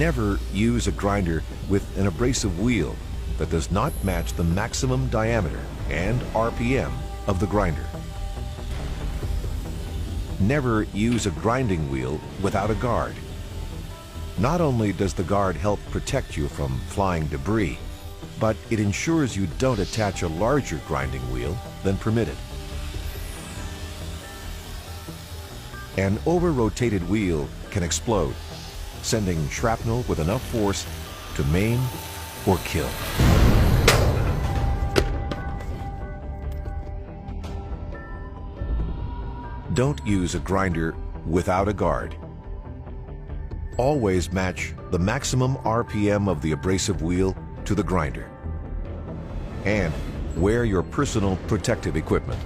Never use a grinder with an abrasive wheel that does not match the maximum diameter and RPM of the grinder. Never use a grinding wheel without a guard. Not only does the guard help protect you from flying debris, but it ensures you don't attach a larger grinding wheel than permitted. An over-rotated wheel can explode, sending shrapnel with enough force to maim or kill. Don't use a grinder without a guard. Always match the maximum RPM of the abrasive wheel to the grinder. And wear your personal protective equipment.